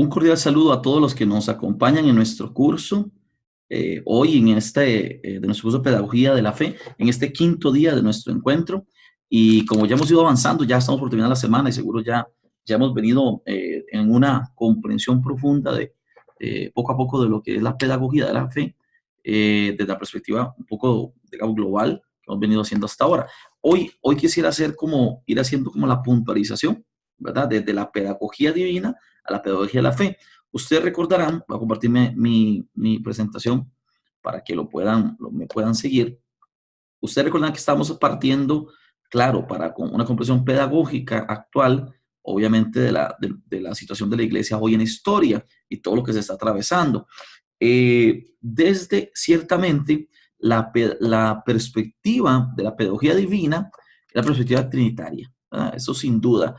Un cordial saludo a todos los que nos acompañan en nuestro curso, hoy en de nuestro curso de Pedagogía de la Fe, en este quinto día de nuestro encuentro. Y como ya hemos ido avanzando, ya estamos por terminar la semana y seguro ya hemos venido en una comprensión profunda de poco a poco de lo que es la pedagogía de la fe, desde la perspectiva un poco, digamos, global que hemos venido haciendo hasta ahora. Hoy quisiera ir haciendo como la puntualización, ¿verdad? Desde la pedagogía divina a la pedagogía de la fe. Ustedes recordarán, voy a compartirme mi presentación para que me puedan seguir. Ustedes recordarán que estamos partiendo, claro, para con una comprensión pedagógica actual, obviamente de la situación de la iglesia hoy en historia y todo lo que se está atravesando. Desde ciertamente la perspectiva de la pedagogía divina, la perspectiva trinitaria, ¿verdad? Eso sin duda.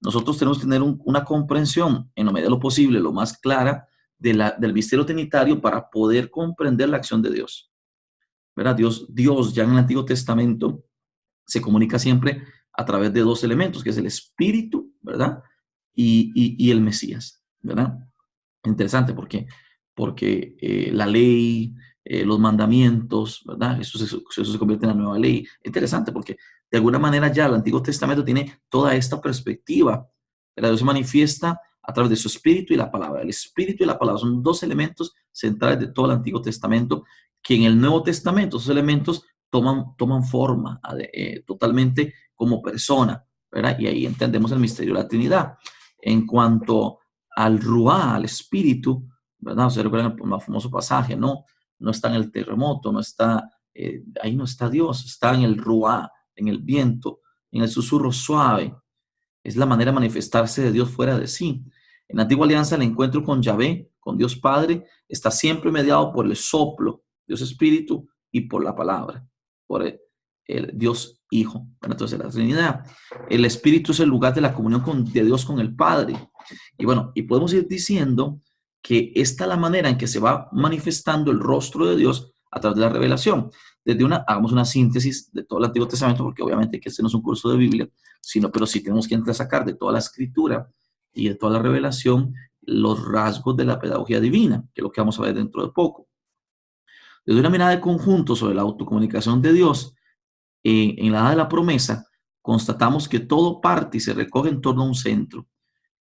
Nosotros tenemos que tener una comprensión, en la medida de lo posible, lo más clara, del misterio trinitario para poder comprender la acción de Dios, ¿verdad? Dios ya en el Antiguo Testamento se comunica siempre a través de dos elementos, que es el Espíritu, ¿verdad? Y el Mesías, ¿verdad? Interesante porque la ley, los mandamientos, ¿verdad? Eso se convierte en la nueva ley. Interesante porque de alguna manera ya el Antiguo Testamento tiene toda esta perspectiva. ¿Verdad? Dios se manifiesta a través de su espíritu y la palabra. El espíritu y la palabra son dos elementos centrales de todo el Antiguo Testamento que en el Nuevo Testamento esos elementos toman forma totalmente como persona, ¿verdad? Y ahí entendemos el misterio de la Trinidad. En cuanto al Ruá, al espíritu, ¿verdad? Ustedes recuerdan el famoso pasaje, ¿no? No está en el terremoto, ahí no está Dios, está en el Ruá, en el viento, en el susurro suave. Es la manera de manifestarse de Dios fuera de sí. En la antigua alianza, el encuentro con Yahvé, con Dios Padre, está siempre mediado por el soplo, Dios Espíritu, y por la palabra, por el Dios Hijo. Bueno, entonces, la Trinidad. El Espíritu es el lugar de la comunión de Dios con el Padre. Y bueno, y podemos ir diciendo que esta es la manera en que se va manifestando el rostro de Dios a través de la revelación. Hagamos una síntesis de todo el Antiguo Testamento, porque obviamente que este no es un curso de Biblia, pero sí tenemos que sacar de toda la escritura y de toda la revelación los rasgos de la pedagogía divina, que es lo que vamos a ver dentro de poco. Desde una mirada de conjunto sobre la autocomunicación de Dios, en la edad de la promesa, constatamos que todo parte y se recoge en torno a un centro.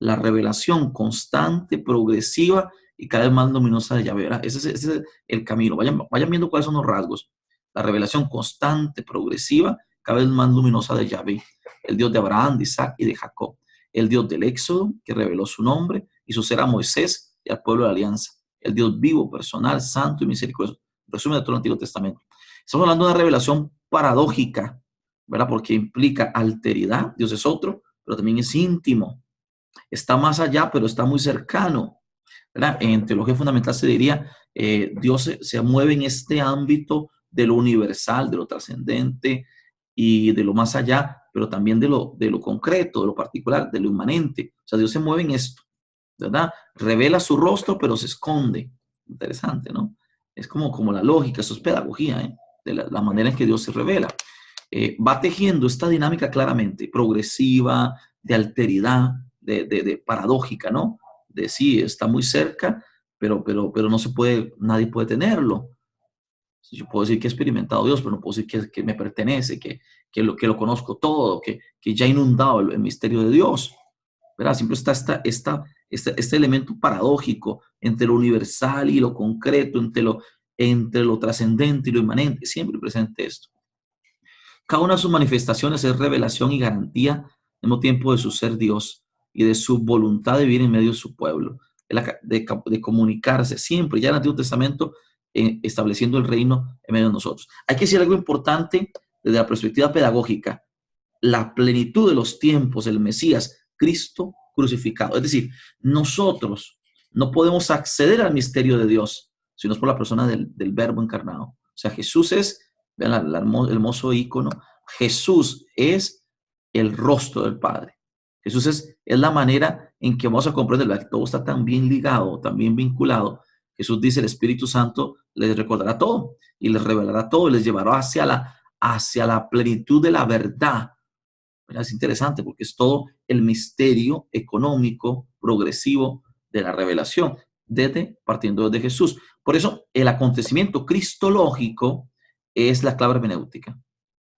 La revelación constante, progresiva y cada vez más luminosa de Yahvé. Ese es el camino. Vayan viendo cuáles son los rasgos. La revelación constante, progresiva, cada vez más luminosa de Yahvé. El Dios de Abraham, de Isaac y de Jacob. El Dios del Éxodo, que reveló su nombre y su ser a Moisés y al pueblo de la alianza. El Dios vivo, personal, santo y misericordioso. Resumen de todo el Antiguo Testamento. Estamos hablando de una revelación paradójica, ¿verdad? Porque implica alteridad. Dios es otro, pero también es íntimo. Está más allá, pero está muy cercano, ¿verdad? En teología fundamental se diría, Dios se mueve en este ámbito de lo universal, de lo trascendente y de lo más allá, pero también de lo concreto, de lo particular, de lo inmanente. O sea, Dios se mueve en esto, ¿verdad? Revela su rostro, pero se esconde. Interesante, ¿no? Es como la lógica, eso es pedagogía, ¿eh? De la manera en que Dios se revela. Va tejiendo esta dinámica claramente, progresiva, de alteridad, de paradójica, ¿no? De sí, está muy cerca, pero no se puede, nadie puede tenerlo. Yo puedo decir que he experimentado a Dios, pero no puedo decir que me pertenece, que lo conozco todo, que ya he inundado el misterio de Dios, ¿verdad? Siempre está este elemento paradójico entre lo universal y lo concreto, entre lo trascendente y lo inmanente, siempre presente esto. Cada una de sus manifestaciones es revelación y garantía al mismo tiempo de su ser Dios y de su voluntad de vivir en medio de su pueblo, de comunicarse siempre, ya en el Antiguo Testamento, estableciendo el reino en medio de nosotros. Hay que decir algo importante desde la perspectiva pedagógica. La plenitud de los tiempos, el Mesías, Cristo crucificado. Es decir, nosotros no podemos acceder al misterio de Dios, sino es por la persona del Verbo encarnado. O sea, Jesús es, vean el hermoso ícono, Jesús es el rostro del Padre. Jesús es la manera en que vamos a comprender que todo está tan bien ligado, tan bien vinculado. Jesús dice, el Espíritu Santo les recordará todo y les revelará todo y les llevará hacia la plenitud de la verdad. Es interesante porque es todo el misterio económico, progresivo de la revelación, partiendo desde Jesús. Por eso, el acontecimiento cristológico es la clave hermenéutica,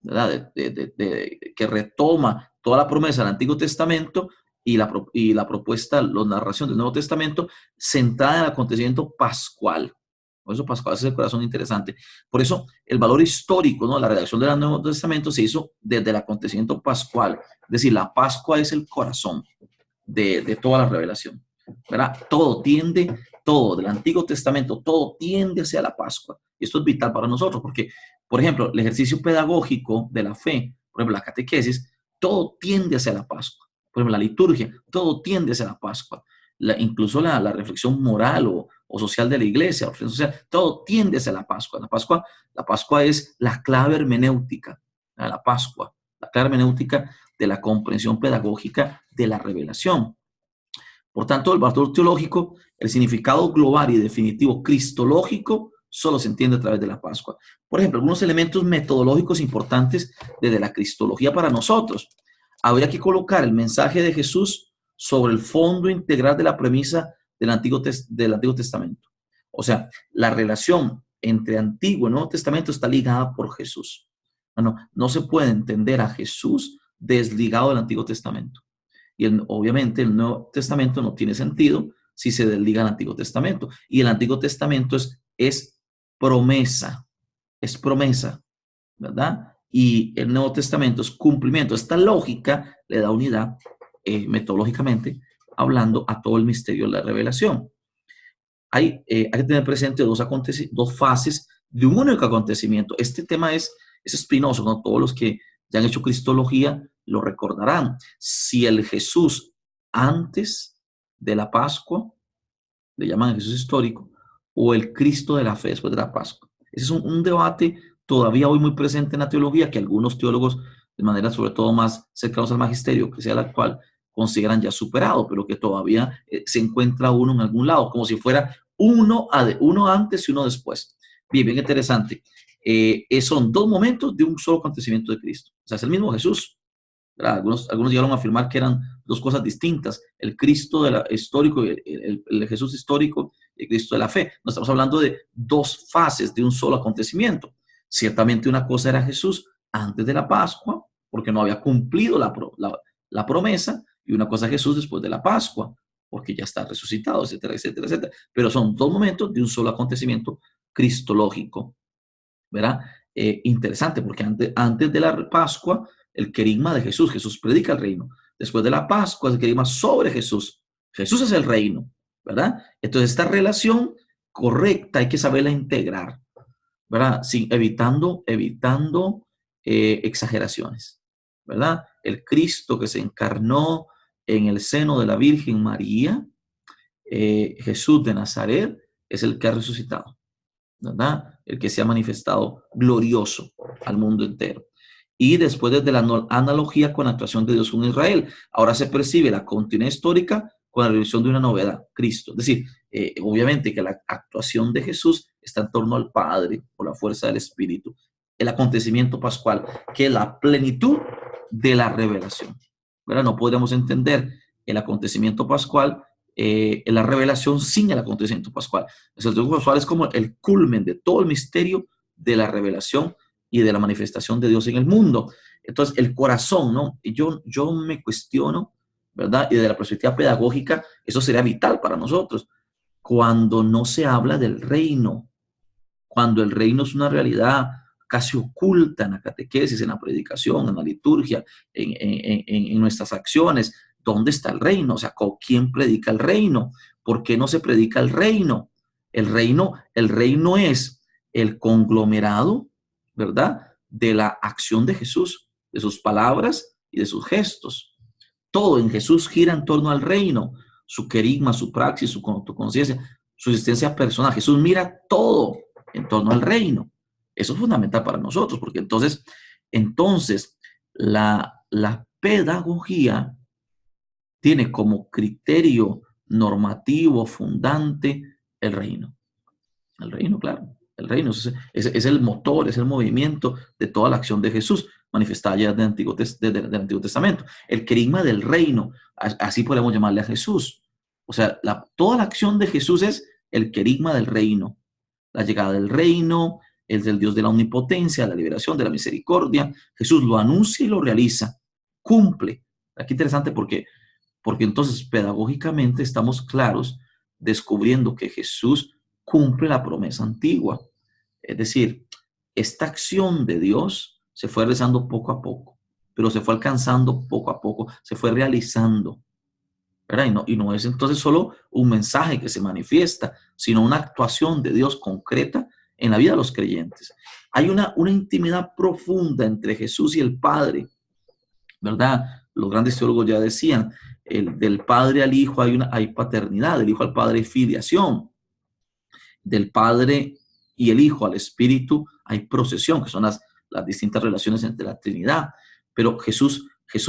¿verdad? Que retoma toda la promesa del Antiguo Testamento y la propuesta, la narración del Nuevo Testamento, centrada en el acontecimiento pascual. Por eso pascual es el corazón interesante. Por eso el valor histórico, ¿no? La redacción del Nuevo Testamento se hizo desde el acontecimiento pascual. Es decir, la Pascua es el corazón de toda la revelación, ¿verdad? Todo del Antiguo Testamento, todo tiende hacia la Pascua. Y esto es vital para nosotros porque, por ejemplo, el ejercicio pedagógico de la fe, por ejemplo, la catequesis, todo tiende hacia la Pascua. Por ejemplo, la liturgia, todo tiende hacia la Pascua. Incluso la reflexión moral o social de la iglesia, todo tiende hacia la Pascua. La Pascua es la clave hermenéutica, la Pascua, la clave hermenéutica de la comprensión pedagógica de la revelación. Por tanto, el valor teológico, el significado global y definitivo cristológico, solo se entiende a través de la Pascua. Por ejemplo, algunos elementos metodológicos importantes desde la cristología para nosotros. Habría que colocar el mensaje de Jesús sobre el fondo integral de la premisa del Antiguo Testamento. O sea, la relación entre Antiguo y Nuevo Testamento está ligada por Jesús. No se puede entender a Jesús desligado del Antiguo Testamento. Y obviamente el Nuevo Testamento no tiene sentido si se desliga del Antiguo Testamento. Y el Antiguo Testamento es promesa, ¿verdad? Y el Nuevo Testamento es cumplimiento. Esta lógica le da unidad, metodológicamente, hablando a todo el misterio de la revelación. Hay que tener presente dos fases de un único acontecimiento. Este tema es espinoso, ¿no? Todos los que ya han hecho cristología lo recordarán. Si el Jesús antes de la Pascua, le llaman Jesús histórico, o el Cristo de la fe después de la Pascua. Ese es un debate todavía hoy muy presente en la teología, que algunos teólogos, de manera sobre todo más cercanos al magisterio, que sea la cual consideran ya superado, pero que todavía se encuentra uno en algún lado, como si fuera uno antes y uno después. Bien, bien interesante. Son dos momentos de un solo acontecimiento de Cristo. O sea, es el mismo Jesús. Algunos llegaron a afirmar que eran dos cosas distintas, el Cristo histórico, el Jesús histórico y el Cristo de la fe. No estamos hablando de dos fases de un solo acontecimiento. Ciertamente una cosa era Jesús antes de la Pascua, porque no había cumplido la promesa, y una cosa es Jesús después de la Pascua, porque ya está resucitado, etcétera, etcétera, etcétera. Pero son dos momentos de un solo acontecimiento cristológico, ¿verdad? Interesante, porque antes de la Pascua, el querigma de Jesús predica el reino. Después de la Pascua, el querigma sobre Jesús. Jesús es el reino, ¿verdad? Entonces, esta relación correcta hay que saberla integrar, ¿verdad? Evitando exageraciones, ¿verdad? El Cristo que se encarnó en el seno de la Virgen María, Jesús de Nazaret, es el que ha resucitado, ¿verdad? El que se ha manifestado glorioso al mundo entero. Y después desde la analogía con la actuación de Dios con Israel, ahora se percibe la continuidad histórica con la revelación de una novedad, Cristo. Es decir, obviamente que la actuación de Jesús está en torno al Padre por la fuerza del Espíritu. El acontecimiento pascual, que es la plenitud de la revelación, ¿verdad? No podríamos entender el acontecimiento pascual, la revelación sin el acontecimiento pascual. El acontecimiento pascual es como el culmen de todo el misterio de la revelación y de la manifestación de Dios en el mundo. Entonces, el corazón, ¿no? Yo me cuestiono, ¿verdad? Y desde la perspectiva pedagógica, eso sería vital para nosotros. Cuando no se habla del reino, cuando el reino es una realidad casi oculta en la catequesis, en la predicación, en la liturgia, en nuestras acciones, ¿dónde está el reino? O sea, ¿quién predica el reino? ¿Por qué no se predica el reino? El reino es el conglomerado, ¿verdad? De la acción de Jesús, de sus palabras y de sus gestos. Todo en Jesús gira en torno al reino, su querigma, su praxis, su conciencia, su existencia personal. Jesús mira todo en torno al reino. Eso es fundamental para nosotros, porque entonces la pedagogía tiene como criterio normativo, fundante, el reino. El reino, claro. El reino es el motor, es el movimiento de toda la acción de Jesús, manifestada ya desde el Antiguo Testamento. El querigma del reino, así podemos llamarle a Jesús, O sea, toda la acción de Jesús es el querigma del reino, la llegada del reino, el del Dios de la omnipotencia, la liberación, de la misericordia. Jesús lo anuncia y lo realiza, cumple. Aquí interesante porque entonces pedagógicamente estamos claros descubriendo que Jesús cumple la promesa antigua. Es decir, esta acción de Dios se fue realizando poco a poco, pero se fue alcanzando poco a poco, se fue realizando, ¿verdad? Y no es entonces solo un mensaje que se manifiesta, sino una actuación de Dios concreta en la vida de los creyentes. Hay una intimidad profunda entre Jesús y el Padre, ¿verdad? Los grandes teólogos ya decían, del Padre al Hijo hay paternidad, del Hijo al Padre hay filiación, del Padre y el Hijo al Espíritu hay procesión, que son las distintas relaciones entre la Trinidad. Pero Jesús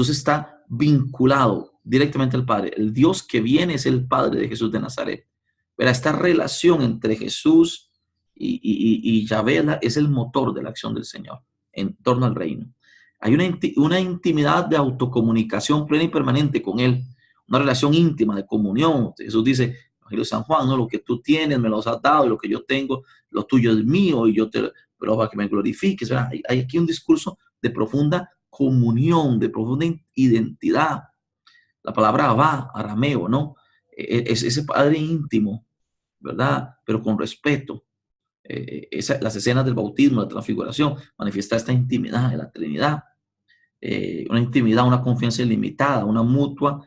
está vinculado directamente al Padre. El Dios que viene es el Padre de Jesús de Nazaret. Pero esta relación entre Jesús y Yahvé es el motor de la acción del Señor en torno al reino. Hay una intimidad de autocomunicación plena y permanente con Él, una relación íntima de comunión. Jesús dice, Evangelio de San Juan, ¿no? Lo que tú tienes me lo has dado, y lo que yo tengo, lo tuyo es mío, y yo pero para que me glorifiques. Hay aquí un discurso de profunda comunión, de profunda identidad. La palabra Abba, arameo, ¿no? Es ese Padre íntimo, ¿verdad? Pero con respeto. Las escenas del bautismo, la transfiguración, manifiesta esta intimidad de la Trinidad. Una intimidad, una confianza ilimitada, una mutua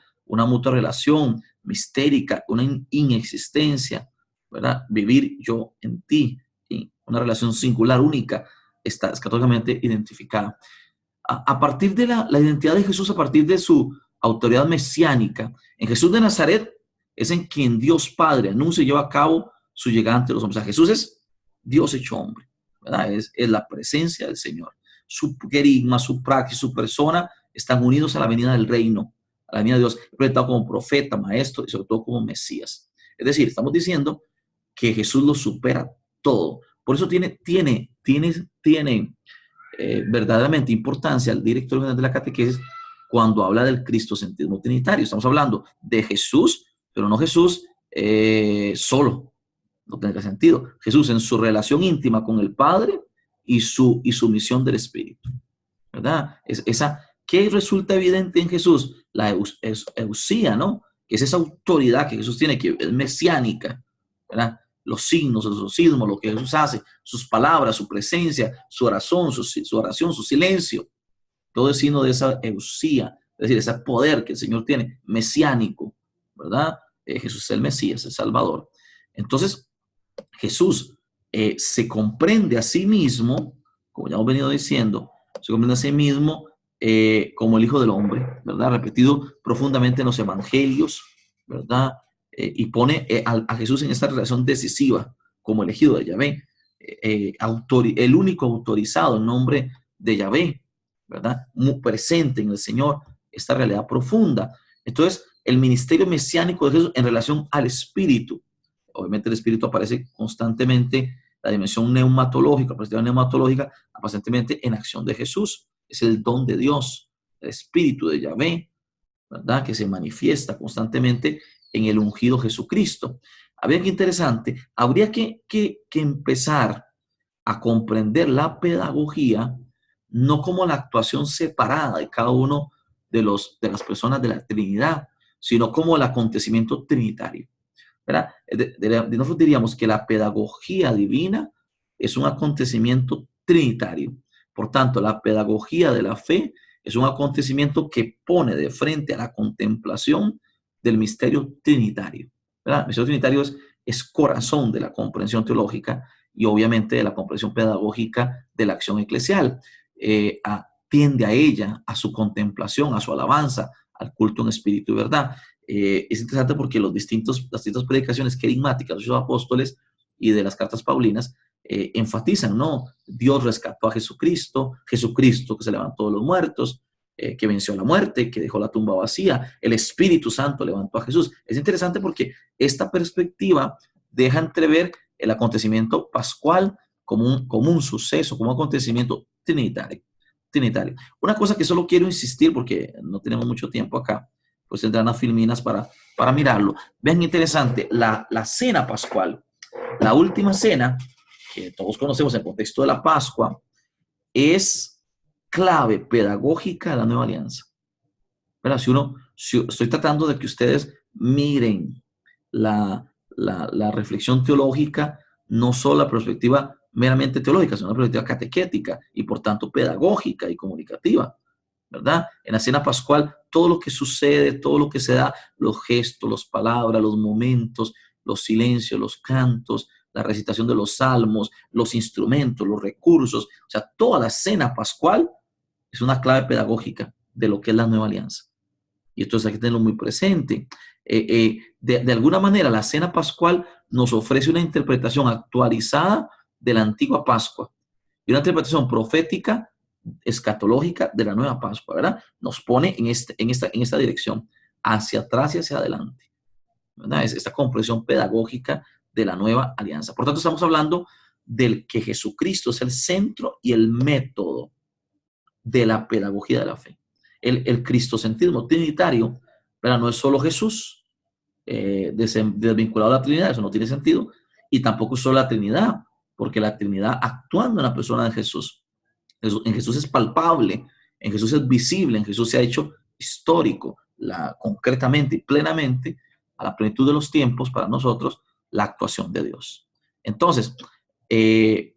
relación mistérica, una inexistencia, ¿verdad? Vivir yo en ti, y una relación singular, única, está escatológicamente identificada. A partir de la identidad de Jesús, a partir de su autoridad mesiánica, en Jesús de Nazaret es en quien Dios Padre anuncia y lleva a cabo su llegada ante los hombres. O sea, Jesús es Dios hecho hombre, ¿verdad? Es la presencia del Señor. Su querigma, su praxis, su persona están unidos a la venida del reino, a la venida de Dios, presentado como profeta, maestro y sobre todo como Mesías. Es decir, estamos diciendo que Jesús lo supera todo. Por eso tiene verdaderamente importancia el director general de la catequesis cuando habla del cristocentrismo trinitario. Estamos hablando de Jesús, pero no Jesús solo. No tendría sentido. Jesús en su relación íntima con el Padre y su misión del Espíritu, ¿verdad? ¿Qué resulta evidente en Jesús? La eusía, ¿no? Que es esa autoridad que Jesús tiene, que es mesiánica, ¿verdad? Los signos, el exorcismo, lo que Jesús hace, sus palabras, su presencia, su oración, su silencio, todo es signo de esa eusía, es decir, ese poder que el Señor tiene, mesiánico, ¿verdad? Jesús es el Mesías, el Salvador. Entonces, Jesús se comprende a sí mismo, como ya hemos venido diciendo, se comprende a sí mismo como el Hijo del Hombre, ¿verdad? Repetido profundamente en los evangelios, ¿verdad? Y pone a Jesús en esta relación decisiva como elegido de Yahvé, el único autorizado en nombre de Yahvé, ¿verdad? Muy presente en el Señor, esta realidad profunda. Entonces, el ministerio mesiánico de Jesús en relación al Espíritu. Obviamente el Espíritu aparece constantemente, la dimensión neumatológica, la perspectiva neumatológica, aparentemente en acción de Jesús. Es el don de Dios, el Espíritu de Yahvé, ¿verdad? Que se manifiesta constantemente en el ungido Jesucristo. Habría que interesante, habría que empezar a comprender la pedagogía no como la actuación separada de cada uno de las personas de la Trinidad, sino como el acontecimiento trinitario, ¿verdad? Nosotros diríamos que la pedagogía divina es un acontecimiento trinitario. Por tanto, la pedagogía de la fe es un acontecimiento que pone de frente a la contemplación del misterio trinitario, ¿verdad? El misterio trinitario es corazón de la comprensión teológica y obviamente de la comprensión pedagógica de la acción eclesial. Tiende a ella, a su contemplación, a su alabanza, al culto en espíritu y verdad. Es interesante porque las distintas predicaciones querigmáticas de los apóstoles y de las cartas paulinas enfatizan, ¿no? Dios rescató a Jesucristo, Jesucristo que se levantó de los muertos, que venció la muerte, que dejó la tumba vacía, el Espíritu Santo levantó a Jesús. Es interesante porque esta perspectiva deja entrever el acontecimiento pascual como un suceso, como un acontecimiento trinitario. Una cosa que solo quiero insistir porque no tenemos mucho tiempo acá, pues tendrán a Filminas para mirarlo. Vean, interesante, la cena pascual, la última cena, que todos conocemos en el contexto de la Pascua, es clave pedagógica de la nueva alianza. Pero si estoy tratando de que ustedes miren la reflexión teológica, no solo la perspectiva meramente teológica, sino la perspectiva catequética y por tanto pedagógica y comunicativa, ¿verdad? En la cena pascual, todo lo que sucede, todo lo que se da, los gestos, las palabras, los momentos, los silencios, los cantos, la recitación de los salmos, los instrumentos, los recursos, o sea, toda la cena pascual es una clave pedagógica de lo que es la nueva alianza. Y esto hay que tenerlo muy presente. De alguna manera, la cena pascual nos ofrece una interpretación actualizada de la antigua Pascua y una interpretación profética, escatológica de la nueva Pascua, ¿verdad? Nos pone en esta dirección, hacia atrás y hacia adelante, ¿verdad? Es esta comprensión pedagógica de la nueva alianza. Por tanto, estamos hablando del que Jesucristo es el centro y el método de la pedagogía de la fe. El cristocentrismo trinitario, pero no es solo Jesús, desvinculado a la Trinidad, eso no tiene sentido, y tampoco es solo la Trinidad, porque la Trinidad actuando en la persona de Jesús. En Jesús es palpable, en Jesús es visible, en Jesús se ha hecho histórico, concretamente y plenamente, a la plenitud de los tiempos para nosotros, la actuación de Dios. Entonces,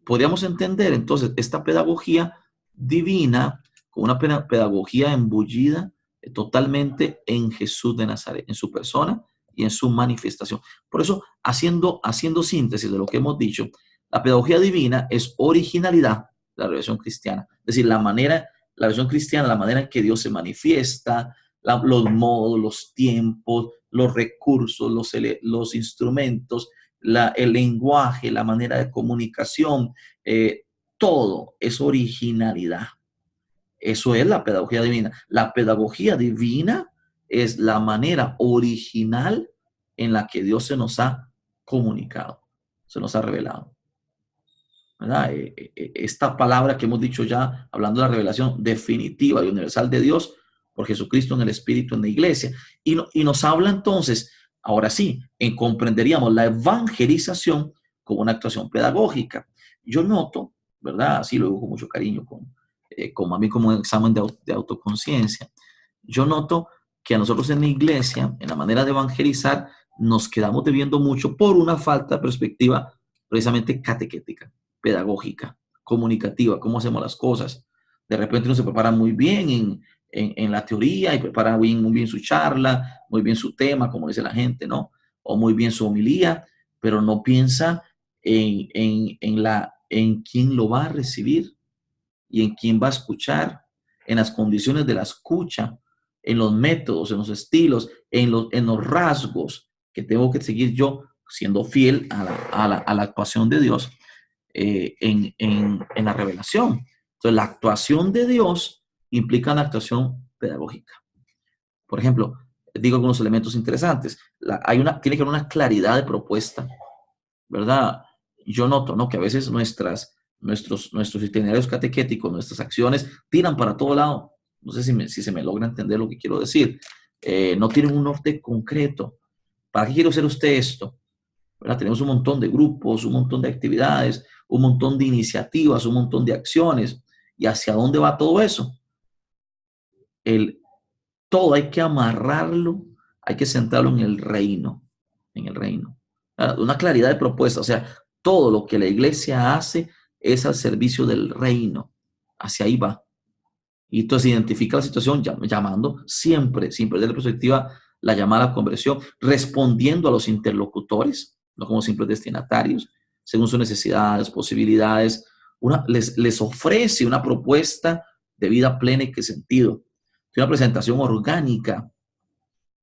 podríamos entender entonces esta pedagogía divina con una pedagogía embullida totalmente en Jesús de Nazaret, en su persona y en su manifestación. Por eso, haciendo síntesis de lo que hemos dicho, la pedagogía divina es originalidad de la revelación cristiana. Es decir, la revelación cristiana, la manera en que Dios se manifiesta, los modos, los tiempos, los recursos, los instrumentos, el lenguaje, la manera de comunicación, todo es originalidad. Eso es la pedagogía divina. La pedagogía divina es la manera original en la que Dios se nos ha comunicado, se nos ha revelado, ¿verdad? Esta palabra que hemos dicho ya, hablando de la revelación definitiva y universal de Dios por Jesucristo en el Espíritu, en la iglesia. Y nos habla entonces, ahora sí, comprenderíamos la evangelización como una actuación pedagógica. Yo noto, ¿verdad? Así lo digo con mucho cariño, como a mí como un examen de autoconciencia. Yo noto que a nosotros en la iglesia, en la manera de evangelizar, nos quedamos debiendo mucho por una falta de perspectiva precisamente catequética, pedagógica, comunicativa, cómo hacemos las cosas. De repente uno se prepara muy bien en la teoría y prepara muy bien su charla, muy bien su tema, como dice la gente, ¿no? O muy bien su homilía, pero no piensa en quién lo va a recibir y en quién va a escuchar, en las condiciones de la escucha, en los métodos, en los estilos, en los rasgos que tengo que seguir yo siendo fiel a la actuación de Dios en la revelación. Entonces, la actuación de Dios implica una actuación pedagógica. Por ejemplo, digo algunos elementos interesantes. Tiene que haber una claridad de propuesta, ¿verdad? Yo noto, ¿no?, que a veces nuestros itinerarios catequéticos, nuestras acciones, tiran para todo lado. No sé si se me logra entender lo que quiero decir. No tienen un norte concreto. ¿Para qué quiere hacer usted esto? ¿Verdad? Tenemos un montón de grupos, un montón de actividades, un montón de iniciativas, un montón de acciones. ¿Y hacia dónde va todo eso? Todo hay que amarrarlo, hay que centrarlo en el reino, en el reino. Una claridad de propuesta, o sea, todo lo que la iglesia hace es al servicio del reino. Hacia ahí va. Y entonces identifica la situación llamando siempre, sin perder la perspectiva, la llamada a la conversión, respondiendo a los interlocutores, no como simples destinatarios, según sus necesidades, posibilidades. Les ofrece una propuesta de vida plena y qué sentido. Una presentación orgánica,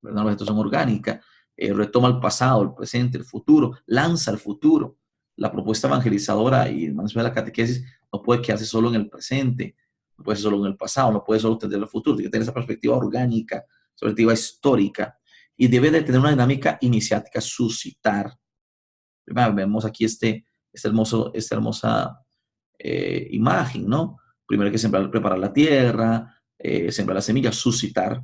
¿verdad? Una presentación orgánica, retoma el pasado, el presente, el futuro, lanza el futuro. La propuesta evangelizadora y el manual de la catequesis no puede quedarse solo en el presente, no puede ser solo en el pasado, no puede solo tener el futuro, tiene que tener esa perspectiva orgánica, esa perspectiva histórica, y debe de tener una dinámica iniciática, suscitar. Vemos aquí esta hermosa imagen, ¿no? Primero hay que preparar la tierra, sembrar la semilla, suscitar.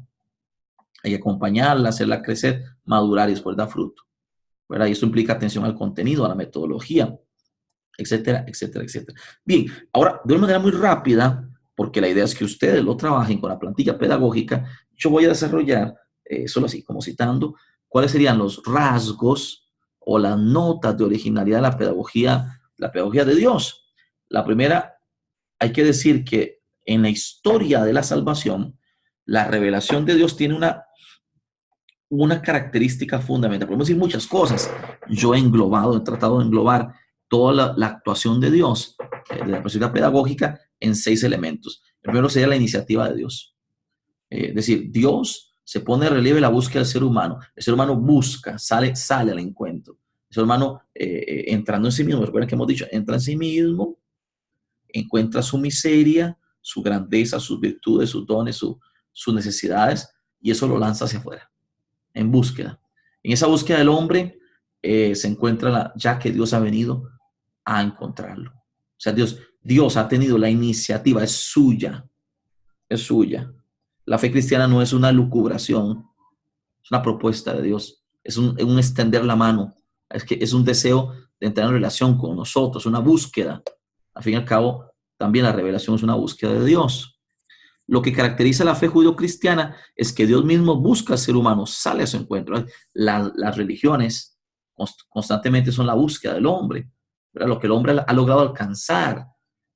Hay que acompañarla, hacerla crecer, madurar y después dar fruto, ¿verdad? Y esto implica atención al contenido, a la metodología, etcétera, etcétera, etcétera. Bien, ahora, de una manera muy rápida, porque la idea es que ustedes lo trabajen con la plantilla pedagógica, yo voy a desarrollar, solo así, como citando, cuáles serían los rasgos o las notas de originalidad de la pedagogía de Dios. La primera, hay que decir que en la historia de la salvación, la revelación de Dios tiene una característica fundamental. Podemos decir muchas cosas. Yo he tratado de englobar toda la actuación de Dios, de la perspectiva pedagógica, en 6 elementos. El primero sería la iniciativa de Dios. Es decir, Dios se pone en relieve la búsqueda del ser humano. El ser humano busca, sale al encuentro. El ser humano entrando en sí mismo, recuerden que hemos dicho, entra en sí mismo, encuentra su miseria, su grandeza, sus virtudes, sus dones, sus necesidades, y eso lo lanza hacia afuera en búsqueda. En esa búsqueda del hombre se encuentra ya que Dios ha venido a encontrarlo. O sea, Dios ha tenido la iniciativa, es suya, es suya. La fe cristiana no es una lucubración, es una propuesta de Dios, es un extender la mano, es un deseo de entrar en relación con nosotros, una búsqueda. Al fin y al cabo, también la revelación es una búsqueda de Dios. Lo que caracteriza la fe judío-cristiana es que Dios mismo busca al ser humano, sale a su encuentro. Las religiones constantemente son la búsqueda del hombre, ¿verdad? Lo que el hombre ha logrado alcanzar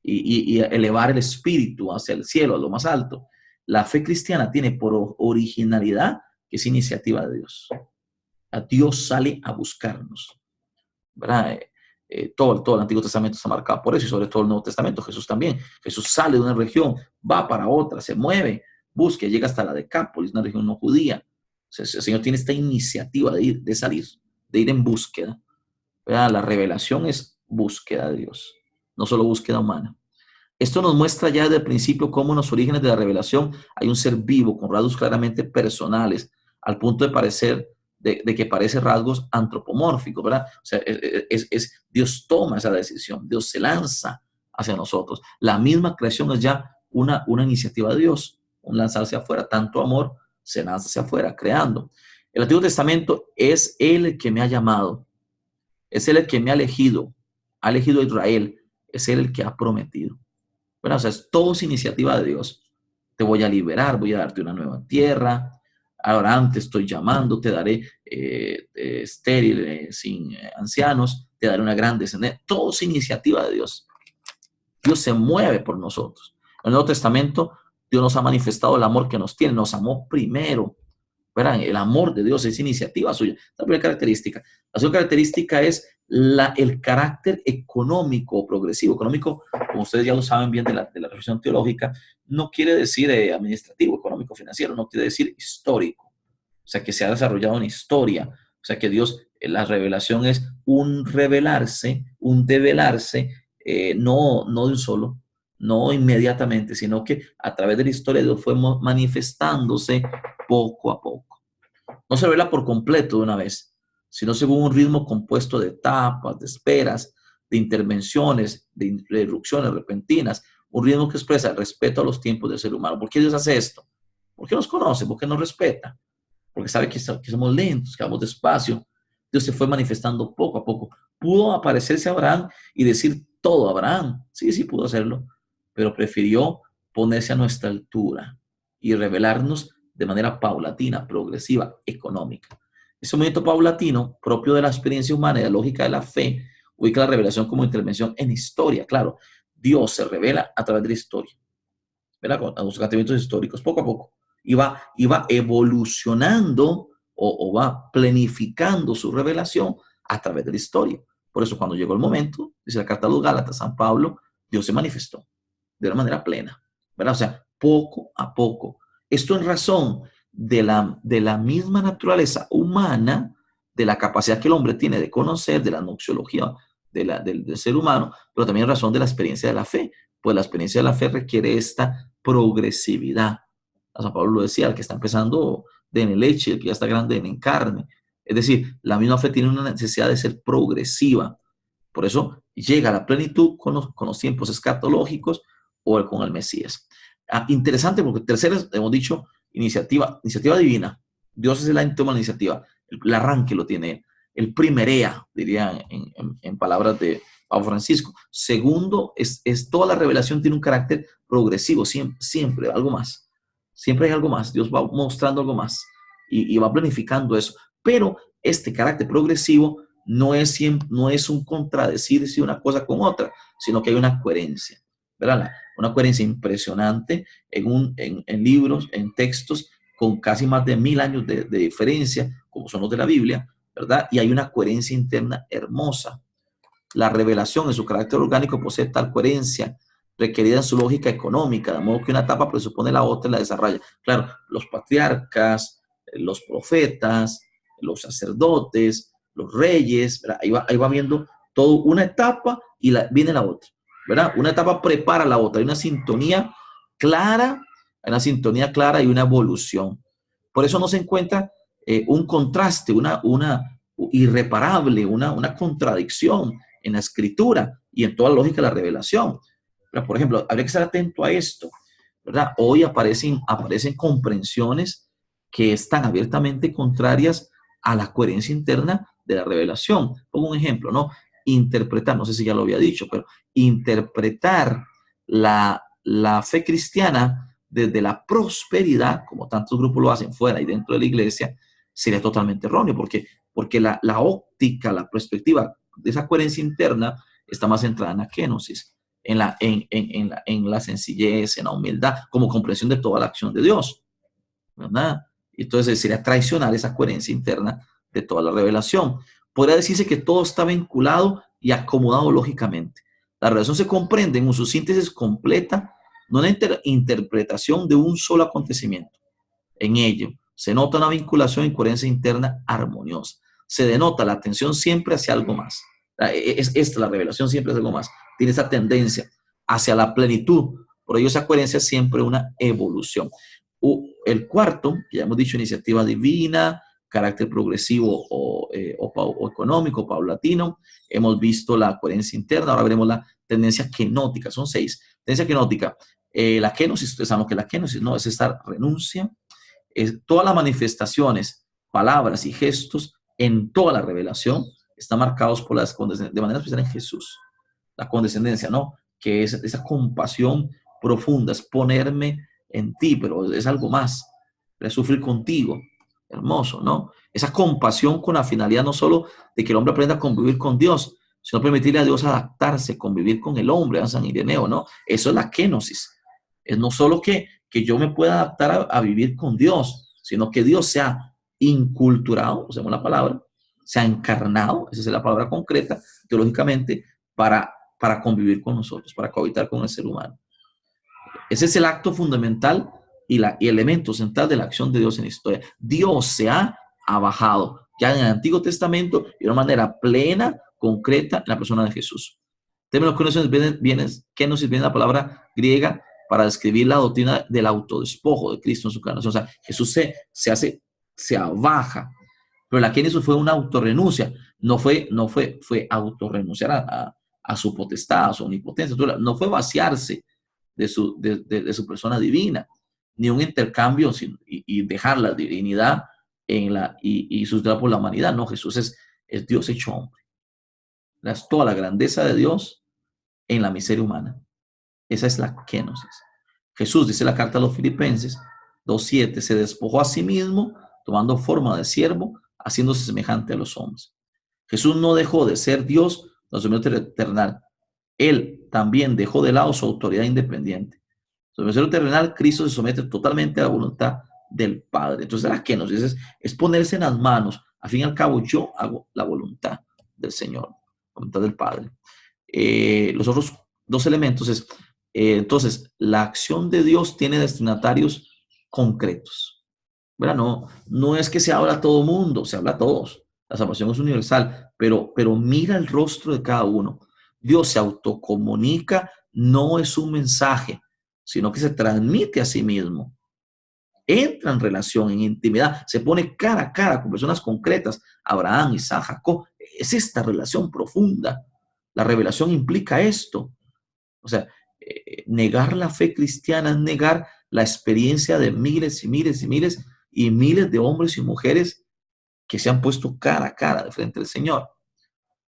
y elevar el espíritu hacia el cielo, a lo más alto. La fe cristiana tiene por originalidad que es iniciativa de Dios. A Dios sale a buscarnos, ¿verdad? Todo el Antiguo Testamento está marcado por eso y sobre todo el Nuevo Testamento. Jesús también. Jesús sale de una región, va para otra, se mueve, busca, llega hasta la Decápolis, una región no judía. O sea, el Señor tiene esta iniciativa de ir, de salir, de ir en búsqueda, ¿verdad? La revelación es búsqueda de Dios, no solo búsqueda humana. Esto nos muestra ya desde el principio cómo en los orígenes de la revelación hay un ser vivo con rasgos claramente personales, al punto de parecer, de que parece rasgos antropomórficos, ¿verdad? O sea, Dios toma esa decisión, Dios se lanza hacia nosotros. La misma creación es ya una iniciativa de Dios, un lanzarse afuera, tanto amor se lanza hacia afuera, creando. El Antiguo Testamento es Él el que me ha llamado, es Él el que me ha elegido a Israel, es Él el que ha prometido. Bueno, o sea, todo es iniciativa de Dios. Te voy a liberar, voy a darte una nueva tierra. Ahora antes estoy llamando, te daré estéril, sin ancianos, te daré una gran descendencia. Todo es iniciativa de Dios. Dios se mueve por nosotros. En el Nuevo Testamento, Dios nos ha manifestado el amor que nos tiene. Nos amó primero. ¿Verdad? El amor de Dios es iniciativa suya. La primera característica. La segunda característica es el carácter económico progresivo. Económico, como ustedes ya lo saben bien de la reflexión teológica, no quiere decir administrativo, económico, financiero, no quiere decir histórico. O sea, que se ha desarrollado en historia. O sea, que Dios, la revelación es un revelarse, un develarse, no de un solo, no inmediatamente, sino que a través de la historia Dios fue manifestándose poco a poco. No se revela por completo de una vez, sino según un ritmo compuesto de etapas, de esperas, de intervenciones, de irrupciones repentinas, un ritmo que expresa el respeto a los tiempos del ser humano. ¿Por qué Dios hace esto? Porque nos conoce, porque nos respeta, porque sabe que somos lentos, que vamos despacio. Dios se fue manifestando poco a poco. Pudo aparecerse a Abraham y decir todo a Abraham. Sí, sí pudo hacerlo, pero prefirió ponerse a nuestra altura y revelarnos de manera paulatina, progresiva, económica. Ese movimiento paulatino, propio de la experiencia humana y de la lógica de la fe, ubica la revelación como intervención en historia. Claro, Dios se revela a través de la historia, ¿verdad? Con los acontecimientos históricos, poco a poco. Y va evolucionando o va planificando su revelación a través de la historia. Por eso cuando llegó el momento, dice la carta a los Gálatas, San Pablo, Dios se manifestó de una manera plena, ¿verdad? O sea, poco a poco. Esto en razón de la misma naturaleza humana, de la capacidad que el hombre tiene de conocer, de la noxiología del ser humano, pero también en razón de la experiencia de la fe, pues la experiencia de la fe requiere esta progresividad. A San Pablo lo decía, el que está empezando en leche, el que ya está grande en carne. Es decir, la misma fe tiene una necesidad de ser progresiva. Por eso llega a la plenitud con los tiempos escatológicos o con el Mesías. Interesante porque tercero, hemos dicho, iniciativa divina. Dios es el que toma la iniciativa, el arranque lo tiene él. El primerea, diría en palabras de Pablo Francisco. Segundo, toda la revelación tiene un carácter progresivo, siempre, siempre algo más. Siempre hay algo más. Dios va mostrando algo más y va planificando eso. Pero este carácter progresivo no es un contradecirse una cosa con otra, sino que hay una coherencia, ¿verdad? Una coherencia impresionante en libros, en textos, con casi más de 1000 años de diferencia, como son los de la Biblia, ¿verdad? Y hay una coherencia interna hermosa. La revelación en su carácter orgánico posee tal coherencia requerida en su lógica económica, de modo que una etapa presupone la otra y la desarrolla. Claro, los patriarcas, los profetas, los sacerdotes, los reyes, ¿verdad? Ahí va viendo todo una etapa y viene la otra, ¿verdad? Una etapa prepara la otra, hay una sintonía clara y una evolución. Por eso no se encuentra un contraste, una irreparable, una contradicción en la escritura y en toda la lógica de la revelación. Pero, por ejemplo, habría que estar atento a esto, ¿verdad? Hoy aparecen comprensiones que están abiertamente contrarias a la coherencia interna de la revelación. Pongo un ejemplo, ¿no? Interpretar, no sé si ya lo había dicho, pero interpretar la fe cristiana desde la prosperidad, como tantos grupos lo hacen fuera y dentro de la iglesia, sería totalmente erróneo, porque la óptica, la perspectiva de esa coherencia interna está más centrada en la kenosis, en la sencillez, en la humildad, como comprensión de toda la acción de Dios, ¿verdad? Entonces sería traicionar esa coherencia interna de toda la revelación. Podría decirse que todo está vinculado y acomodado lógicamente. La revelación se comprende en su síntesis completa, no en la interpretación de un solo acontecimiento. En ello se nota una vinculación y coherencia interna armoniosa. Se denota la atención siempre hacia algo más. La revelación siempre es algo más. Tiene esa tendencia hacia la plenitud. Por ello esa coherencia es siempre una evolución. El cuarto, que ya hemos dicho, iniciativa divina, carácter progresivo o económico, paulatino. Hemos visto la coherencia interna, ahora veremos la tendencia kenótica, son 6. Tendencia kenótica, la kenosis, ustedes saben que la kenosis no es esta renuncia, todas las manifestaciones, palabras y gestos en toda la revelación están marcados por de manera especial en Jesús. La condescendencia, ¿no? Que es esa compasión profunda, es ponerme en ti, pero es algo más, es sufrir contigo. Hermoso, ¿no? Esa compasión con la finalidad no solo de que el hombre aprenda a convivir con Dios, sino permitirle a Dios adaptarse, convivir con el hombre, a San Ireneo, ¿no? Eso es la kenosis. Es no solo que yo me pueda adaptar a vivir con Dios, sino que Dios sea inculturado, usemos la palabra, sea encarnado, esa es la palabra concreta, teológicamente, para convivir con nosotros, para cohabitar con el ser humano. Ese es el acto fundamental y elemento central de la acción de Dios en la historia. Dios se ha bajado ya en el Antiguo Testamento de una manera plena, concreta, en la persona de Jesús. Términos que nos viene la palabra griega para describir la doctrina del autodespojo de Cristo en su encarnación. O sea, Jesús se abaja, pero la kenosis fue una autorrenuncia, fue autorrenunciar a su potestad, a su omnipotencia, no fue vaciarse de su persona divina, ni un intercambio y dejar la divinidad y sustituirla por la humanidad. No, Jesús es Dios hecho hombre. Es toda la grandeza de Dios en la miseria humana. Esa es la kenosis. Jesús, dice la carta a los Filipenses 2:7, se despojó a sí mismo, tomando forma de siervo, haciéndose semejante a los hombres. Jesús no dejó de ser Dios, no asumió terrenal. Él también dejó de lado su autoridad independiente. Sobre el terrenal, Cristo se somete totalmente a la voluntad del Padre. Entonces, la kenosis es ponerse en las manos. Al fin y al cabo, yo hago la voluntad del Señor, la voluntad del Padre. Los otros dos elementos es, entonces, la acción de Dios tiene destinatarios concretos. ¿Verdad? No es que se habla a todo mundo, se habla a todos. La salvación es universal, pero mira el rostro de cada uno. Dios se autocomunica, no es un mensaje, sino que se transmite a sí mismo. Entra en relación, en intimidad, se pone cara a cara con personas concretas, Abraham, Isaac, Jacob. Es esta relación profunda. La revelación implica esto. O sea, negar la fe cristiana es negar la experiencia de miles y miles y miles y miles de hombres y mujeres que se han puesto cara a cara de frente al Señor.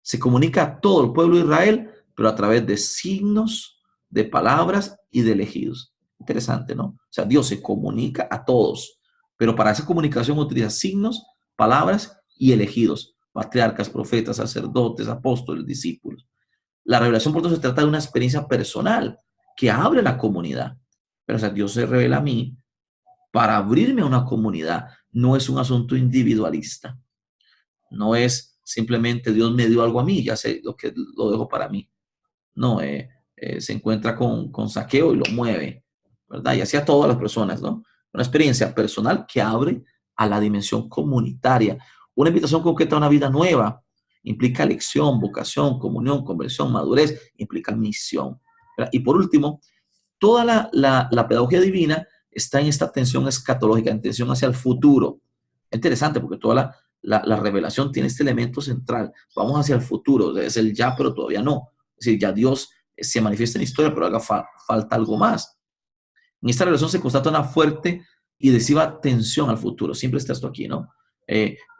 Se comunica a todo el pueblo de Israel, pero a través de signos, de palabras y de elegidos. Interesante, ¿no? O sea, Dios se comunica a todos, pero para esa comunicación utiliza signos, palabras y elegidos, patriarcas, profetas, sacerdotes, apóstoles, discípulos. La revelación, por tanto, se trata de una experiencia personal que abre la comunidad. Pero, o sea, Dios se revela a mí para abrirme a una comunidad. No es un asunto individualista. No es simplemente Dios me dio algo a mí, ya sé lo que lo dejo para mí. No, se encuentra con Saqueo y lo mueve, ¿verdad? Y así a todas las personas, ¿no? Una experiencia personal que abre a la dimensión comunitaria. Una invitación concreta a una vida nueva implica elección, vocación, comunión, conversión, madurez, implica misión, ¿verdad? Y por último, toda la pedagogía divina está en esta tensión escatológica, en tensión hacia el futuro. Es interesante porque toda la revelación tiene este elemento central. Vamos hacia el futuro, es el ya, pero todavía no. Es decir, ya Dios se manifiesta en la historia, pero falta algo más. En esta relación se constata una fuerte y decisiva tensión al futuro. Siempre está esto aquí, ¿no?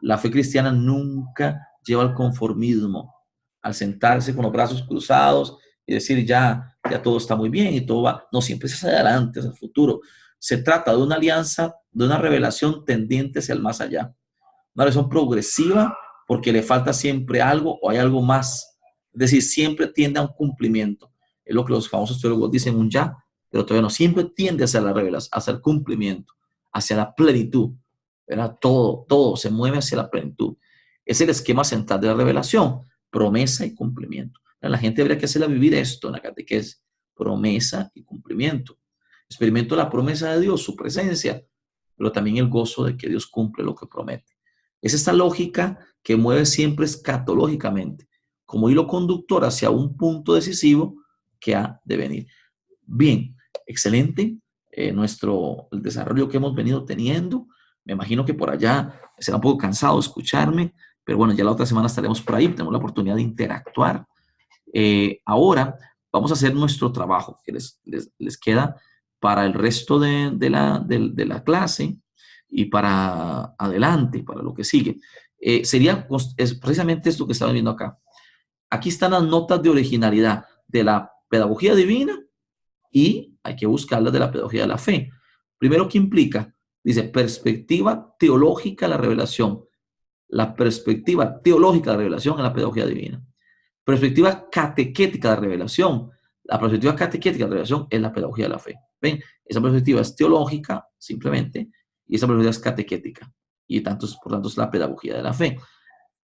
La fe cristiana nunca lleva al conformismo, al sentarse con los brazos cruzados y decir ya todo está muy bien y todo va. No, siempre es hacia adelante, hacia el futuro. Se trata de una alianza, de una revelación tendiente hacia el más allá. Una revelación progresiva porque le falta siempre algo o hay algo más. Es decir, siempre tiende a un cumplimiento. Es lo que los famosos teólogos dicen, un ya, pero todavía no. Siempre tiende hacia la revelación, hacia el cumplimiento, hacia la plenitud. ¿Verdad? Todo se mueve hacia la plenitud. Es el esquema central de la revelación, promesa y cumplimiento. La gente debería que hacerla vivir esto en la catequesis, promesa y cumplimiento. Experimento la promesa de Dios, su presencia, pero también el gozo de que Dios cumple lo que promete. Es esta lógica que mueve siempre escatológicamente, como hilo conductor hacia un punto decisivo que ha de venir. Bien, excelente el desarrollo que hemos venido teniendo. Me imagino que por allá será un poco cansado escucharme, pero bueno, ya la otra semana estaremos por ahí, tenemos la oportunidad de interactuar. Ahora vamos a hacer nuestro trabajo que les queda para el resto de la clase y para adelante, para lo que sigue. Es precisamente esto que estamos viendo acá. Aquí están las notas de originalidad de la pedagogía divina y hay que buscarlas de la pedagogía de la fe. Primero, ¿qué implica? Dice, perspectiva teológica de la revelación. La perspectiva teológica de la revelación en la pedagogía divina. Perspectiva catequética de revelación. La perspectiva catequética de revelación es la pedagogía de la fe. ¿Ven? Esa perspectiva es teológica, simplemente, y esa perspectiva es catequética. Y por tanto, es la pedagogía de la fe.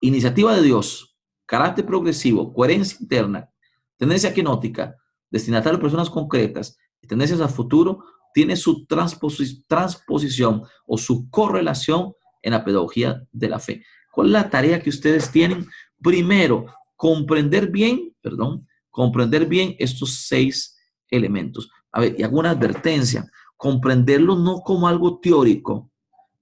Iniciativa de Dios, carácter progresivo, coherencia interna, tendencia quenótica, destinatario de personas concretas y tendencias al futuro, tiene su transposición o su correlación en la pedagogía de la fe. ¿Cuál es la tarea que ustedes tienen? Primero, comprender bien estos 6 elementos. A ver, y hago una advertencia, comprenderlo no como algo teórico,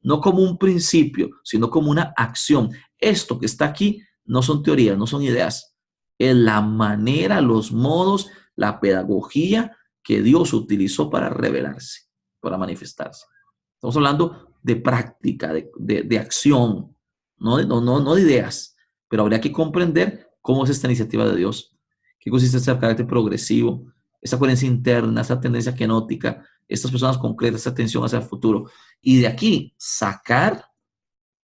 no como un principio, sino como una acción. Esto que está aquí no son teorías, no son ideas. Es la manera, los modos, la pedagogía que Dios utilizó para revelarse, para manifestarse. Estamos hablando de práctica, de acción, no de ideas. Pero habría que comprender cómo es esta iniciativa de Dios, qué consiste ese carácter progresivo, esa coherencia interna, esa tendencia quenótica, estas personas concretas, esa atención hacia el futuro. Y de aquí sacar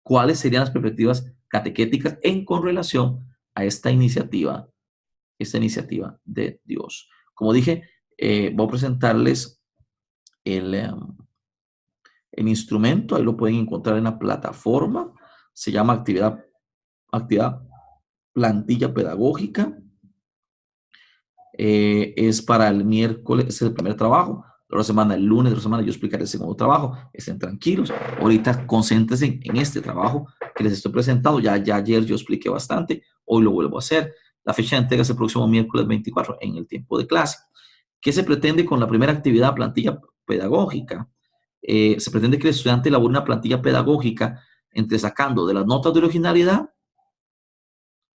cuáles serían las perspectivas catequéticas en correlación a esta iniciativa de Dios. Como dije, voy a presentarles el, el instrumento, ahí lo pueden encontrar en la plataforma, se llama actividad plantilla pedagógica, es para el miércoles, es el primer trabajo. La otra semana, el lunes de la semana, yo explicaré el segundo trabajo. Estén tranquilos. Ahorita concéntrense en este trabajo que les estoy presentando. Ya ayer yo expliqué bastante. Hoy lo vuelvo a hacer. La fecha de entrega es el próximo miércoles 24 en el tiempo de clase. ¿Qué se pretende con la primera actividad, plantilla pedagógica? Se pretende que el estudiante elabore una plantilla pedagógica entre sacando de las notas de originalidad,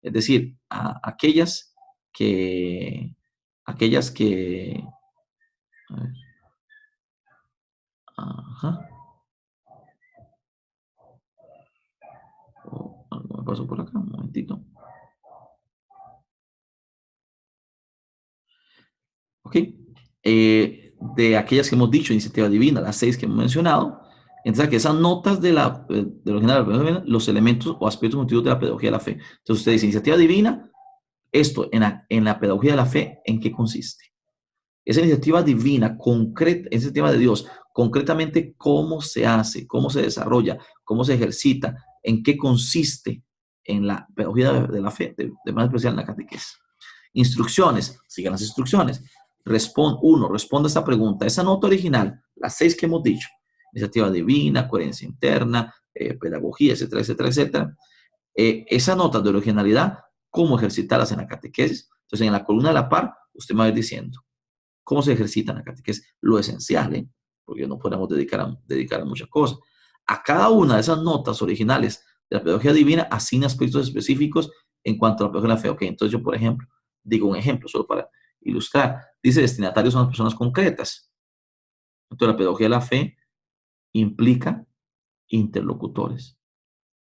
es decir, que aquellas que, a ver, ajá, pasó por acá? Un momentito. ¿Ok? De aquellas que hemos dicho, iniciativa divina, las 6 que hemos mencionado, entonces que esas notas de del original, los elementos o aspectos motivos de la pedagogía de la fe. Entonces usted dice, iniciativa divina, esto en la pedagogía de la fe, ¿en qué consiste? Esa iniciativa divina, concreta, esa iniciativa de Dios, concretamente cómo se hace, cómo se desarrolla, cómo se ejercita, en qué consiste en la pedagogía de la fe, de manera especial en la catequesis. Instrucciones, sigan las instrucciones. Responde a esta pregunta. Esa nota original, las 6 que hemos dicho, iniciativa divina, coherencia interna, pedagogía, etcétera, etcétera, etcétera. Esa nota de originalidad, cómo ejercitarlas en la catequesis. Entonces, en la columna de la par, usted me va a ir diciendo cómo se ejercita en la catequesis, lo esencial, ¿eh? Porque no podemos dedicar a muchas cosas. A cada una de esas notas originales de la pedagogía divina asigna aspectos específicos en cuanto a la pedagogía de la fe. Ok, entonces yo, por ejemplo, digo un ejemplo solo para ilustrar. Dice, destinatarios son las personas concretas. Entonces, la pedagogía de la fe implica interlocutores,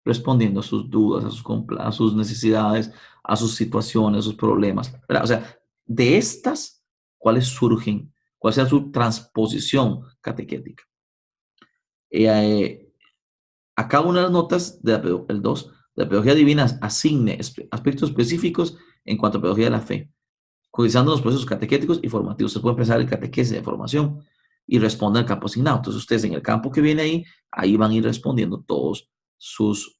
respondiendo a sus dudas, a sus necesidades, a sus situaciones, a sus problemas. ¿Verdad? O sea, de estas, ¿cuáles surgen? ¿Cuál sea su transposición catequética? Eh, a cada una de las notas del 2, de la pedagogía divina asigne aspectos específicos en cuanto a pedagogía de la fe, cotizando los procesos catequéticos y formativos. Se puede empezar el catequesis de formación y responde al campo asignado. Entonces, ustedes en el campo que viene ahí van a ir respondiendo todos sus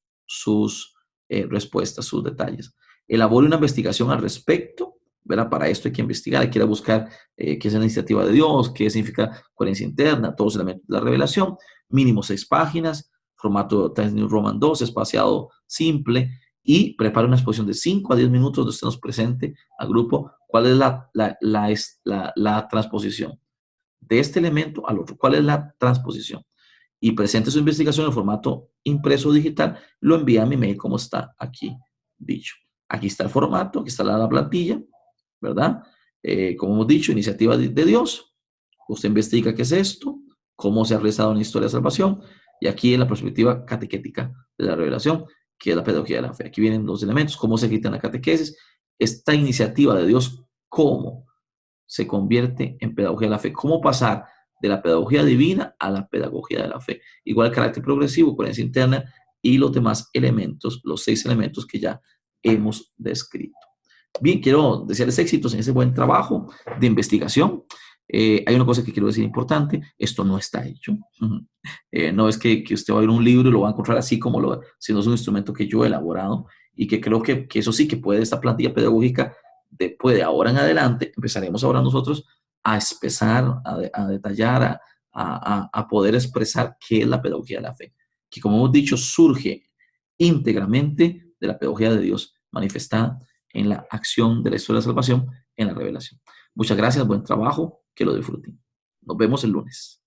respuestas, sus detalles. Elabore una investigación al respecto, ¿verdad? Para esto hay que investigar, hay que ir a buscar qué es la iniciativa de Dios, qué significa coherencia interna, todos los elementos de la revelación, mínimo 6 páginas, formato Times New Roman 2, espaciado simple, y prepare una exposición de 5 a 10 minutos donde usted nos presente al grupo cuál es la transposición de este elemento al otro, cuál es la transposición. Y presente su investigación en formato impreso o digital, lo envía a mi mail como está aquí dicho. Aquí está el formato, aquí está la plantilla, ¿verdad? Como hemos dicho, iniciativa de Dios. Usted investiga qué es esto, cómo se ha realizado una historia de salvación, y aquí en la perspectiva catequética de la revelación, que es la pedagogía de la fe. Aquí vienen los elementos, cómo se quita en la catequesis, esta iniciativa de Dios, cómo se convierte en pedagogía de la fe, cómo pasar de la pedagogía divina a la pedagogía de la fe. Igual carácter progresivo, coherencia interna y los demás elementos, los 6 elementos que ya hemos descrito. Bien, quiero desearles éxitos en ese buen trabajo de investigación. Hay una cosa que quiero decir importante, esto no está hecho. No es que usted va a ver un libro y lo va a encontrar así como sino es un instrumento que yo he elaborado y que creo que eso sí que puede, esta plantilla pedagógica, después de ahora en adelante, empezaremos ahora nosotros a expresar, a detallar, a poder expresar qué es la pedagogía de la fe, que como hemos dicho, surge íntegramente de la pedagogía de Dios manifestada en la acción de la historia de salvación, en la revelación. Muchas gracias, buen trabajo, que lo disfruten. Nos vemos el lunes.